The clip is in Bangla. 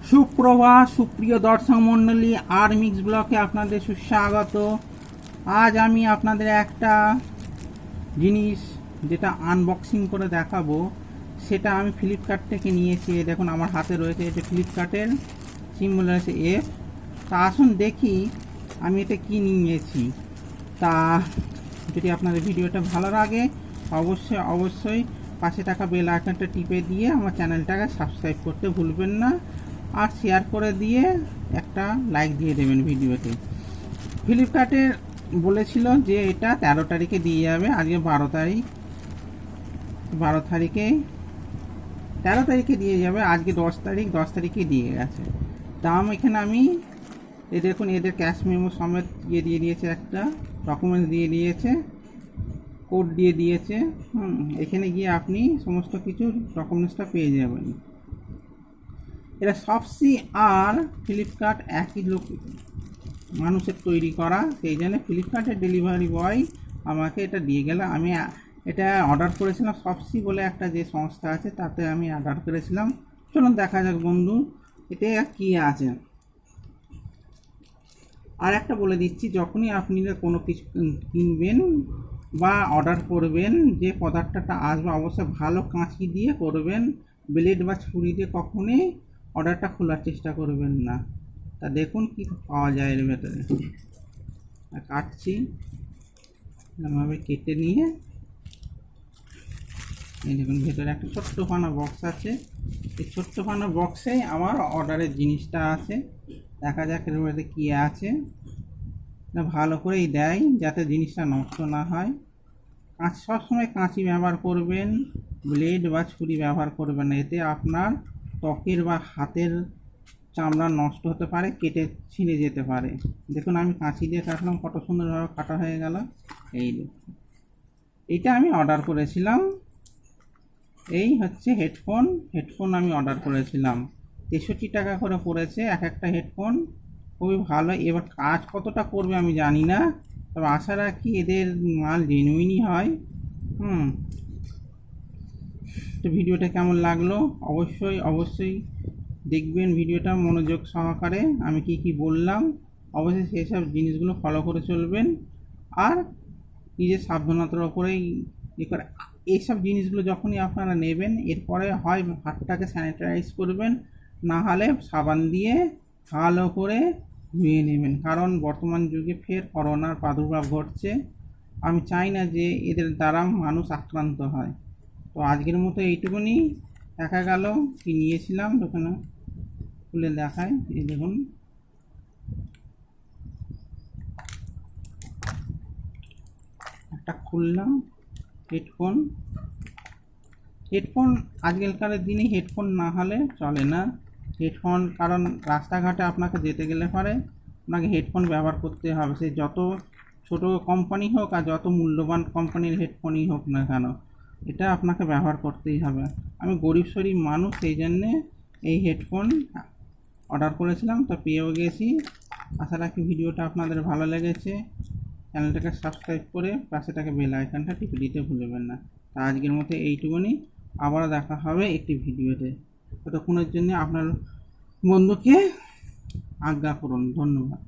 সুপ্রভাত সুপ্রিয় দর্শক মণ্ডলী, আর মিক্স ব্লকে আপনাদের সুস্বাগত। আজ আমি আপনাদের একটা জিনিস যেটা আনবক্সিং করে দেখাবো, সেটা আমি ফ্লিপকার্ট থেকে নিয়েছি। দেখুন আমার হাতে রয়েছে, এটা ফ্লিপকার্টের সিম্বল আছে এফ। তা আসুন দেখি আমি এটা কি নিয়েছি। তা যদি আপনাদের ভিডিওটা ভালো লাগে অবশ্যই পাশে থাকা বেল আইকনটা টিপে দিয়ে আমার চ্যানেলটাকে সাবস্ক্রাইব করতে ভুলবেন না, আর শেয়ার করে দিয়ে একটা লাইক দিয়ে দেবেন ভিডিওতে। ফ্লিপকার্টের বলেছিল যে এটা 13 তারিখে দিয়ে যাবে, আজকে 12 তারিখ, 12 তারিখে দিয়ে যাবে, আজকে 10 তারিখ, 10 তারিখে দিয়ে গেছে। দাম এখানে আমি দেখুন এদের ক্যাশ মেমো সমেত দিয়ে দিয়েছে, একটা ডকুমেন্টস দিয়ে দিয়েছে, কোড দিয়ে দিয়েছে। এখানে গিয়ে আপনি সমস্ত কিছু ডকুমেন্টসটা পেয়ে যাবেন। এটা শপসি আর ফ্লিপকার্ট একই লোক মানুষের তৈরি করা, সেই জন্য ফ্লিপকার্টের ডেলিভারি বয় আমাকে এটা দিয়ে গেল। আমি এটা অর্ডার করেছিলাম শপসি বলে একটা যে সংস্থা আছে, তাতে আমি অর্ডার করেছিলাম। চলুন দেখা যাক বন্ধু এটা কি আছে। আর একটা বলে দিচ্ছি, যখনই আপনি কোনো কিছু কিনবেন বা অর্ডার করবেন, যে পদার্থটা আসবে অবশ্যই ভালো কাঁচি দিয়ে করবেন। ব্লেড বা ছুরি দিয়ে কখনোই অর্ডারটা খোলার চেষ্টা করবেন না। তা দেখুন কি পাওয়া যায় এর ভেতরে। কাটছি, এরকমভাবে কেটে নিয়ে এই দেখুন ভেতরে একটা ছোট্টখানা বক্স আছে। এই ছোট্টখানা বক্সে আমার অর্ডারের জিনিসটা আছে। দেখা যাক এর মধ্যে কী আছে। ভালো করেই দেয় যাতে জিনিসটা নষ্ট না হয়। সবসময় কাঁচি ব্যবহার করবেন, ব্লেড বা ছুরি ব্যবহার করবেন না, এতে আপনার ত্বকের বা হাতের চামড়া নষ্ট হতে পারে, কেটে ছিঁড়ে যেতে পারে। দেখুন আমি কাঁচি দিয়ে কাটলাম, কত সুন্দরভাবে কাটা হয়ে গেল। এই এইটা আমি অর্ডার করেছিলাম। এই হচ্ছে হেডফোন আমি অর্ডার করেছিলাম, 63 টাকা করে পড়েছে এক একটা হেডফোন। খুবই ভালো। এবার কাজ কতটা করবে আমি জানি না, তবে আশা রাখি এদের মাল জেনুইনই হয়। তো ভিডিওটা কেমন লাগলো অবশ্যই দেখবেন ভিডিওটা মনোযোগ সহকারে। আমি কি বললাম অবশ্যই সেই সব জিনিসগুলো ফলো করে চলবেন, আর নিজের সাবধানতার ওপরেই করে। এইসব জিনিসগুলো যখনই আপনারা নেবেন, এরপরে হয় হাতটাকে স্যানিটাইজ করবেন, না হলে সাবান দিয়ে ভালো করে ধুয়ে নেবেন, কারণ বর্তমান যুগে ফের করোনার প্রাদুর্ভাব ঘটছে। আমি চাই না যে এদের দ্বারা মানুষ আক্রান্ত হয়। তো আজকের মতো এইটুকুনি। দেখা গেল কি নিয়েছিলাম, দোকানে খুলে দেখায়। এই দেখুন একটা খুললাম হেডফোন। আজকালকার দিনে হেডফোন না হলে চলে না। হেডফোন, কারণ রাস্তাঘাটে আপনাকে যেতে গেলে পরে আপনাকে হেডফোন ব্যবহার করতে হবে, সে যত ছোট কোম্পানি হোক আর যত মূল্যবান কোম্পানির হেডফোনই হোক না কেন, এটা আপনাকে ব্যবহার করতেই হবে। আমি গরিব মানুষ, সেই জন্যে এই হেডফোন অর্ডার করেছিলাম, তো পেয়েও গেছি। আশা রাখি ভিডিওটা আপনাদের ভালো লেগেছে। চ্যানেলটাকে সাবস্ক্রাইব করে পাশেটাকে বেল আইকনটা টিপে দিতে ভুলবেন না। তা আজকের মতো এইটুকুনি, আবারও দেখা হবে একটি ভিডিওতে। ততক্ষণের জন্য আপনার বন্ধুকে আজ্ঞা করুন। ধন্যবাদ।